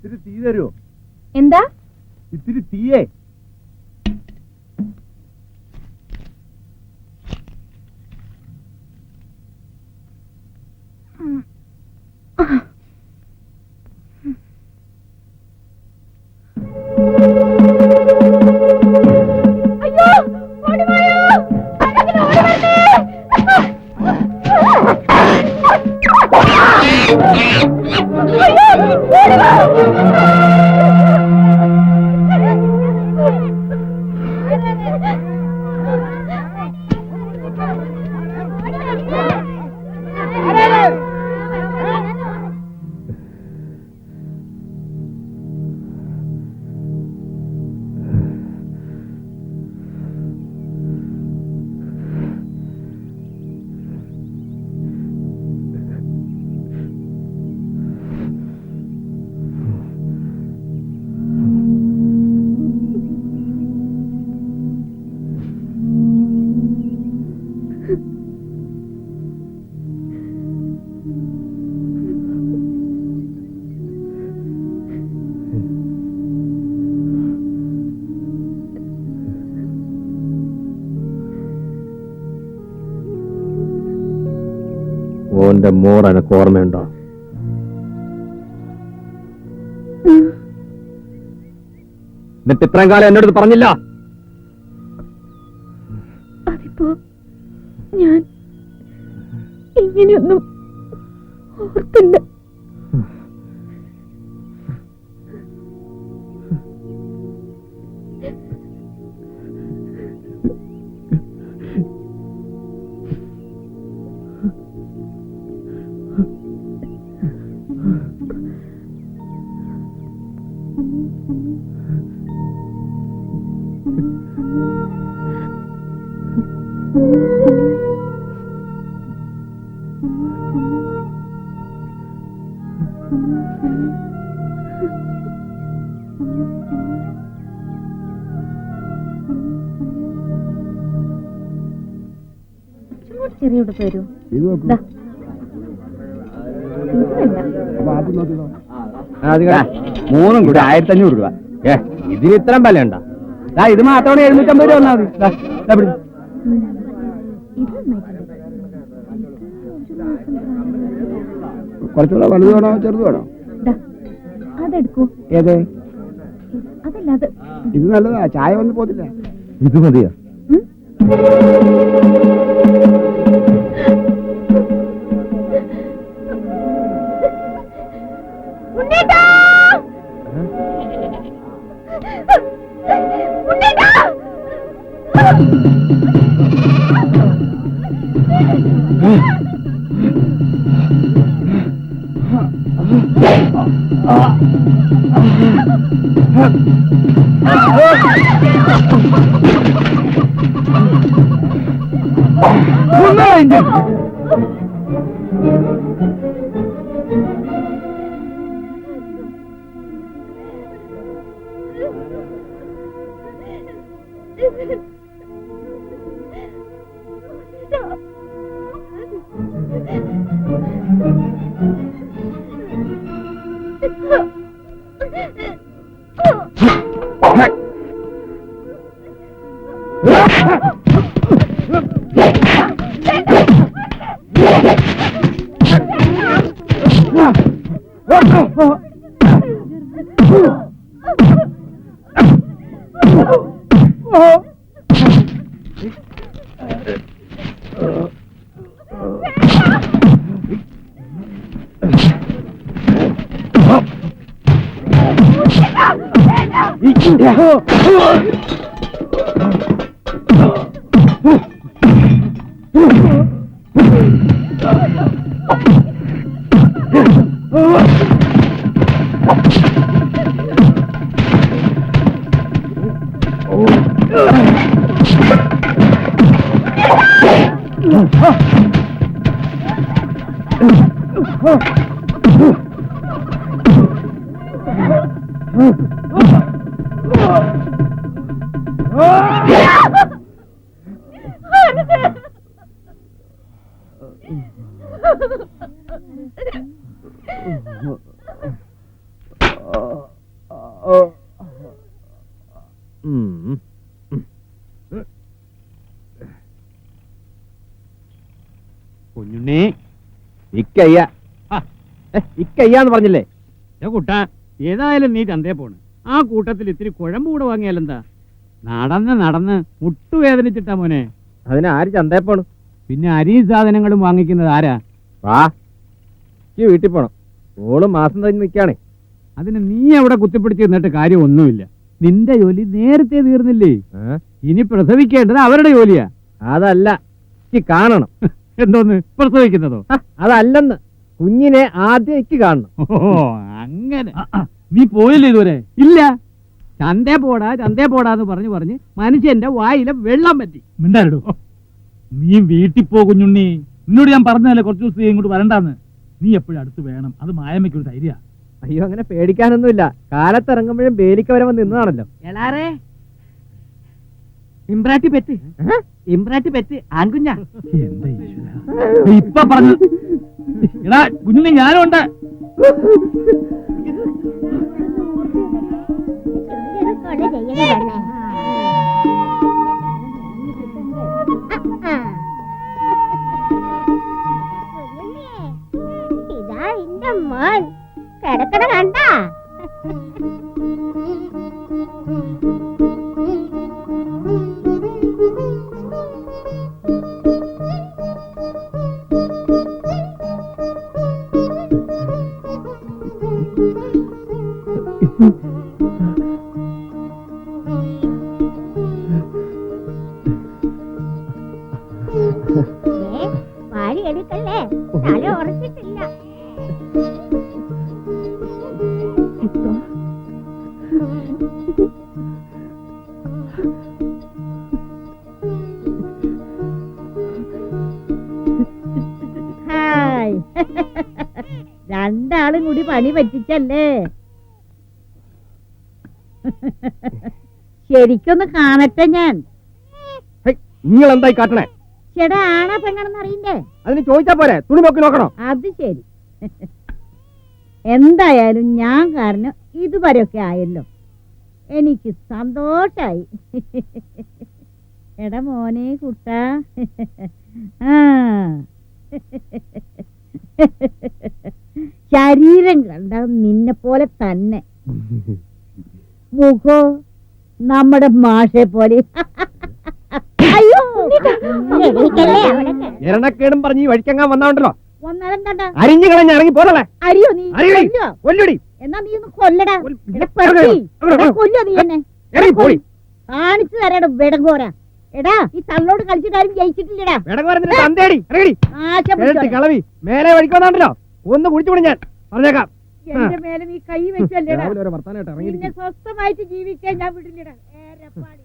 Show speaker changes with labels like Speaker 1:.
Speaker 1: ഇത്തിരി തീ തരുമോ?
Speaker 2: എന്താ?
Speaker 1: ഇത്തിരി തീയേ. ഓന്റെ മോർ എനക്ക് ഓർമ്മയുണ്ടോ? എന്നിട്ട് ഇത്രയും കാലം എന്നോട് പറഞ്ഞില്ല?
Speaker 2: അതിപ്പോ ഞാൻ ഇങ്ങനെയൊന്നും ഓർത്തില്ല. ചെറിയോട് തരൂ.
Speaker 1: മൂന്നും കൂടി 1500 രൂപ. ഇതിന് ഇത്രയും വില ഉണ്ടോ? ഇത് മാത്രമാണ് 750 രൂപ വന്നാൽ മതി. കുറച്ചുകൂടെ വലുത് വേണോ ചെറുത് വേണോ?
Speaker 2: അതെടുക്കൂ.
Speaker 1: ഏത്?
Speaker 2: അതല്ല, അത്.
Speaker 1: ഇത് നല്ലതാ, ചായ ഒന്നും പോത്തില്ല. ഇത് മതിയോ? ഇക്കയ്യ ഇക്കയ്യാന്ന് പറഞ്ഞില്ലേ?
Speaker 3: കുട്ടാ, ഏതായാലും നീ ചന്തയെ പോണ്. ആ കൂട്ടത്തിൽ ഇത്തിരി കുഴമ്പ് കൂടെ വാങ്ങിയാലെന്താ? നടന്ന് നടന്ന് മുട്ടുവേദനിച്ചിട്ടാ മോനെ.
Speaker 1: അതിന് ആര് ചന്തയെ പോണു?
Speaker 3: പിന്നെ അരിയും സാധനങ്ങളും വാങ്ങിക്കുന്നത് ആരാ?
Speaker 1: വാ, ഈ വീട്ടിൽ പോണം. ഓള് മാസം തന്നെ നിൽക്കാണേ.
Speaker 3: അതിന് നീ അവിടെ കുത്തിപ്പിടിച്ച് നിന്നിട്ട് കാര്യമൊന്നുമില്ല. നിന്റെ ജോലി നേരത്തെ തീർന്നില്ലേ? ഇനി പ്രസവിക്കേണ്ടത് അവരുടെ ജോലിയാ.
Speaker 1: അതല്ല, എനിക്ക് കാണണം.
Speaker 3: എന്തോന്ന് പ്രസവിക്കുന്നതോ?
Speaker 1: അതല്ലെന്ന്, കുഞ്ഞിനെ ആദ്യം എനിക്ക് കാണണം.
Speaker 3: ഓ അങ്ങനെ. നീ പോയില്ലേ ഇതുവരെ? ഇല്ല. ചന്തേ പോടാന്ന് പറഞ്ഞ് മനുഷ്യന്റെ വായിലെ വെള്ളം പറ്റി.
Speaker 4: മിണ്ടാരിടോ, നീ വീട്ടിൽ പോ കുഞ്ഞുണ്ണി. നിന്നോട് ഞാൻ പറഞ്ഞതല്ലേ കുറച്ച് ദിവസം ഇങ്ങോട്ട് വരണ്ടാന്ന്. നീ എപ്പോഴും അടുത്ത് വേണം. അത് മായമ്മയ്ക്കൊരു ധൈര്യ.
Speaker 1: അയ്യോ, അങ്ങനെ പേടിക്കാനൊന്നുമില്ല. കാലത്തിറങ്ങുമ്പോഴും ബേലിക്ക വരെ വന്ന് നിന്നതാണല്ലോ.
Speaker 3: ഇമ്പ്രാറ്റി പെറ്റ് ആൺകുഞ്ഞാ.
Speaker 4: എന്താ ഈശ്വരാ, ഇപ്പൊ പറഞ്ഞു. എടാ കുഞ്ഞുണ്ണി, ഞാനും ഉണ്ട്.
Speaker 2: ഇതാ എന്റെ മോൻ കിടക്കണ കണ്ട. വാരി എടുക്കല്ലേ, തല ഉറച്ചിട്ടില്ല. ഹായ്, രണ്ടാളും കൂടി പണി പറ്റിച്ചല്ലേ? ശരിക്കൊന്ന് കാണട്ടെ ഞാൻ.
Speaker 1: നിങ്ങൾ എന്തായി കാട്ടണേ?
Speaker 2: ചേട്ടാ, ആണാ പെണ്ണാണെന്ന് അറിയണ്ടേ?
Speaker 1: അതിന് ചോദിച്ചാ പോരെ, തുണി നോക്കി നോക്കണോ?
Speaker 2: അത് ശരി. എന്തായാലും ഞാൻ കാരണം ഇതുവരെയൊക്കെ ആയല്ലോ. എനിക്ക് സന്തോഷായി. എടാ മോനെ കുട്ടാ, ശരീരം കണ്ട നിന്നെ പോലെ തന്നെ, മുഖോ നമ്മുടെ മാഷെ പോലെ. അയ്യോ,
Speaker 1: എരണക്കേടും പറഞ്ഞ് ഈ വഴിക്കങ്ങാൻ വന്നാണ്ടല്ലോ.
Speaker 2: വന്നാലെന്താ?
Speaker 1: അരിഞ്ഞു കളഞ്ഞ് ഇറങ്ങി പോരല്ലേ?
Speaker 2: അരിയോ നീ?
Speaker 1: അരിയടി,
Speaker 2: കൊല്ലുവോ?
Speaker 1: കൊല്ലടി.
Speaker 2: എന്നാ നീ ഒന്ന് കൊല്ലടാ. എടാ
Speaker 1: അവിടെ,
Speaker 2: പട്ടി,
Speaker 1: അവിടെ,
Speaker 2: എടാ കൊല്ലോ നീ എന്നെ.
Speaker 1: ഇറങ്ങി പോടി.
Speaker 2: കാണിച്ചു തരാടാ വെടങ്കോര. എടാ, ഈ തള്ളോട് കളിച്ചിട്ടാരും ജയിച്ചിട്ടില്ലടാ.
Speaker 1: വിടങ്ങുവരുന്നില്ല, തന്തേടി ഇറങ്ങടി.
Speaker 2: നാശം
Speaker 1: കേട്ട്
Speaker 2: പിടിച്ചോളെ.
Speaker 1: കളവി മേലെ വഴിക്ക് വന്നാണ്ടല്ലോ, ഒന്ന് കുടിച്ചുകൂടി ഞാൻ പറഞ്ഞേക്കാം.
Speaker 2: എന്റെ മേലെ നീ കൈ വെച്ചല്ലേടാ.
Speaker 1: രാവിലെ ഒരു വർത്താനായിട്ട്
Speaker 2: നിന്നെ
Speaker 1: ഇറങ്ങി
Speaker 2: സ്വസ്ഥമായിട്ട് ജീവിക്കാൻ ഞാൻ വിടില്ലടാ. ഏരപ്പാടി.